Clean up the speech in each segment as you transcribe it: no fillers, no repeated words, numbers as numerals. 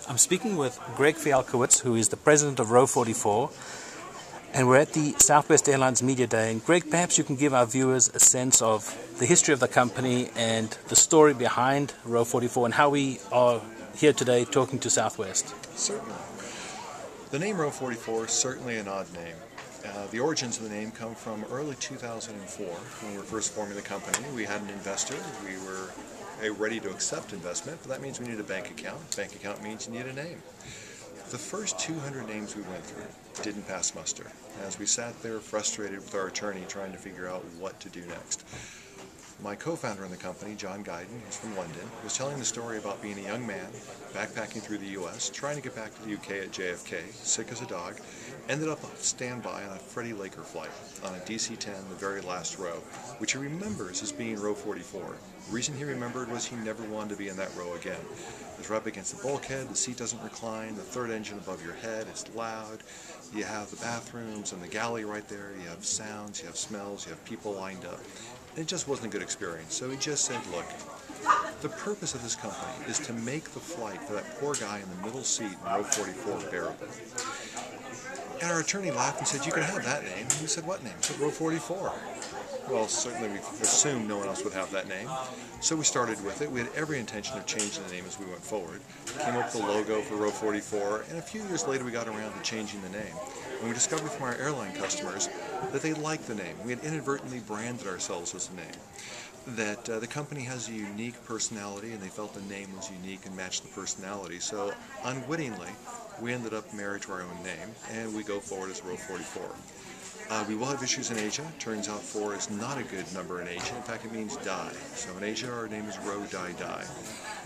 I'm speaking with Gregg Fialcowitz, who is the president of Row 44, and we're at the Southwest Airlines Media Day. And Greg, perhaps you can give our viewers a sense of the history of the company and the story behind Row 44 and how we are here today talking to Southwest. Certainly. The name Row 44 is certainly an odd name. The origins of the name come from early 2004 when we were first forming the company. We had an investor. We were ready to accept investment, but that means we need a bank account. Bank account means you need a name. The first 200 names we went through didn't pass muster, as we sat there frustrated with our attorney trying to figure out what to do next. My co-founder in the company, John Guyton, who's from London, was telling the story about being a young man, backpacking through the U.S., trying to get back to the U.K. at JFK, sick as a dog, ended up on standby on a Freddie Laker flight on a DC-10, the very last row, which he remembers as being row 44. The reason he remembered was he never wanted to be in that row again. It's right up against the bulkhead, the seat doesn't recline, the third engine above your head, it's loud, you have the bathrooms and the galley right there, you have sounds, you have smells, you have people lined up. It just wasn't a good experience, so he just said, look, the purpose of this company is to make the flight for that poor guy in the middle seat in row 44 bearable. And our attorney laughed and said, you can have that name. And we said, what name? He said, row 44. Well, certainly we assumed no one else would have that name, so we started with it. We had every intention of changing the name as we went forward. Came up with the logo for row 44, and a few years later we got around to changing the name. And we discovered from our airline customers that they liked the name. We had inadvertently branded ourselves as a name. That the company has a unique personality, and they felt the name was unique and matched the personality. So unwittingly, we ended up married to our own name, and we go forward as row 44. We will have issues in Asia. Turns out 4 is not a good number in Asia. In fact, it means die. So in Asia, our name is Row Die Die.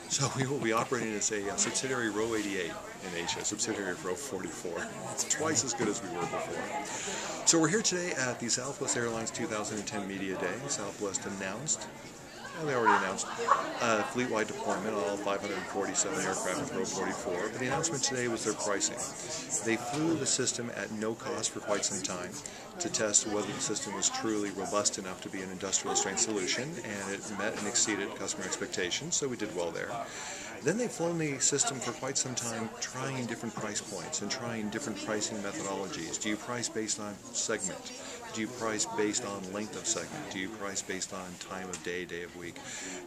So we will be operating as a subsidiary Row 88 in Asia, subsidiary of Row 44. It's twice as good as we were before. So we're here today at the Southwest Airlines 2010 Media Day. Southwest announced, they already announced, fleet-wide deployment on all 547 aircraft with Row 44, but the announcement today was their pricing. They flew the system at no cost for quite some time to test whether the system was truly robust enough to be an industrial-strength solution, and it met and exceeded customer expectations, so we did well there. Then they've flown the system for quite some time, trying different price points and trying different pricing methodologies. Do you price based on segment? Do you price based on length of segment? Do you price based on time of day, day of week?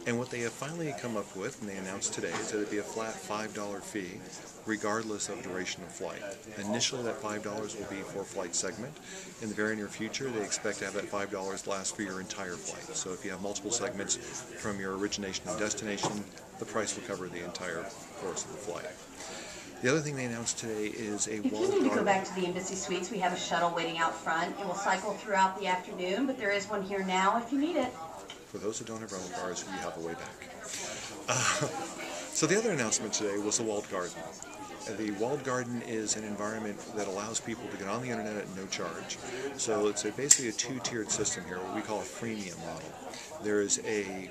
And what they have finally come up with, and they announced today, is that it'd be a flat $5 fee, regardless of duration of flight. Initially, that $5 will be for flight segment. In the very near future, they expect to have that $5 last for your entire flight. So if you have multiple segments from your origination and destination, the price will cover the entire course of the flight. The other thing they announced today is a walled garden. If you need to go back to the Embassy Suites, we have a shuttle waiting out front. It will cycle throughout the afternoon, but there is one here now if you need it. For those who don't have rental cars, we have a way back. So the other announcement today was the walled garden. The walled garden is an environment that allows people to get on the internet at no charge. So it's basically a two-tiered system here, what we call a freemium model. There is a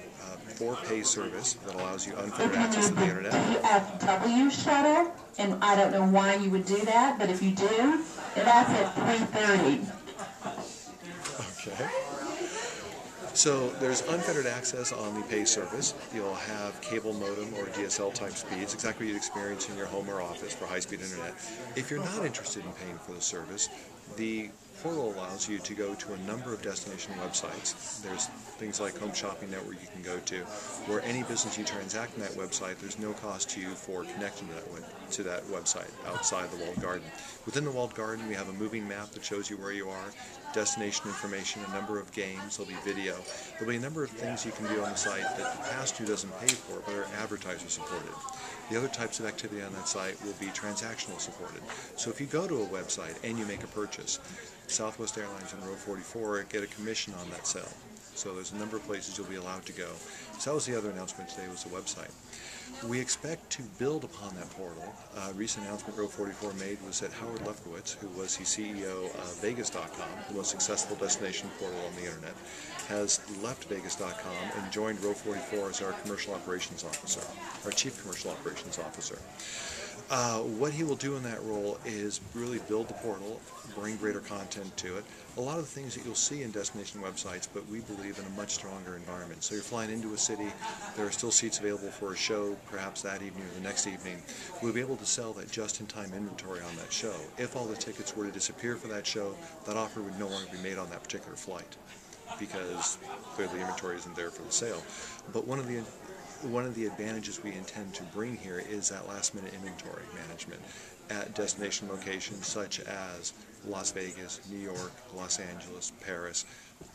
for-pay service that allows you unfettered access to the internet. UFW shuttle, and I don't know why you would do that, but if you do, that's at 3:30. Okay. So there's unfettered access on the pay service. You'll have cable modem or DSL type speeds, exactly what you'd experience in your home or office for high-speed internet. If you're not interested in paying for the service, the portal allows you to go to a number of destination websites. There's things like Home Shopping Network you can go to, where any business you transact in that website, there's no cost to you for connecting to that website outside the walled garden. Within the walled garden, we have a moving map that shows you where you are, destination information, a number of games, there'll be video. There'll be a number of things you can do on the site that the pass-through doesn't pay for, but are advertiser supported. The other types of activity on that site will be transactional supported. So if you go to a website and you make a purchase, Southwest Airlines and Row 44 get a commission on that sale. So there's a number of places you'll be allowed to go. So that was the other announcement today, was the website. We expect to build upon that portal. A recent announcement Row 44 made was that Howard Lefkowitz, who was the CEO of Vegas.com, the most successful destination portal on the internet, has left Vegas.com and joined Row 44 as our commercial operations officer, our chief commercial operations officer. What he will do in that role is really build the portal, bring greater content to it. A lot of the things that you'll see in destination websites, but we believe in a much stronger environment. So you're flying into a city, there are still seats available for a show, perhaps that evening or the next evening, we'll be able to sell that just-in-time inventory on that show. If all the tickets were to disappear for that show, that offer would no longer be made on that particular flight, because clearly the inventory isn't there for the sale. But one of the advantages we intend to bring here is that last-minute inventory management at destination locations such as Las Vegas, New York, Los Angeles, Paris,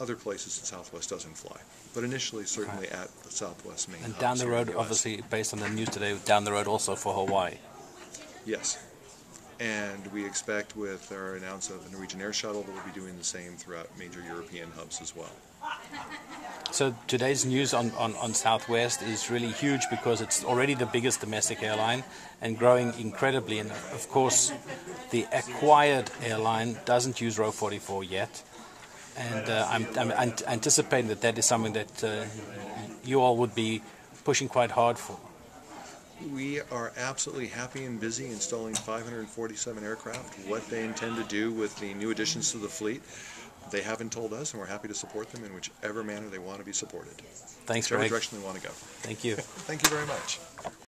other places that Southwest doesn't fly. But initially, certainly at the Southwest main hubs. And down the road, obviously, based on the news today, down the road also for Hawaii. Yes. And we expect with our announcement of the Norwegian Air Shuttle that we'll be doing the same throughout major European hubs as well. So today's news on Southwest is really huge because it's already the biggest domestic airline and growing incredibly. And of course, the acquired airline doesn't use Row 44 yet. And I'm anticipating that is something that you all would be pushing quite hard for. We are absolutely happy and busy installing 547 aircraft. What they intend to do with the new additions to the fleet, they haven't told us, and we're happy to support them in whichever manner they want to be supported. Thanks, whichever Greg. direction they want to go. Thank you. Thank you very much.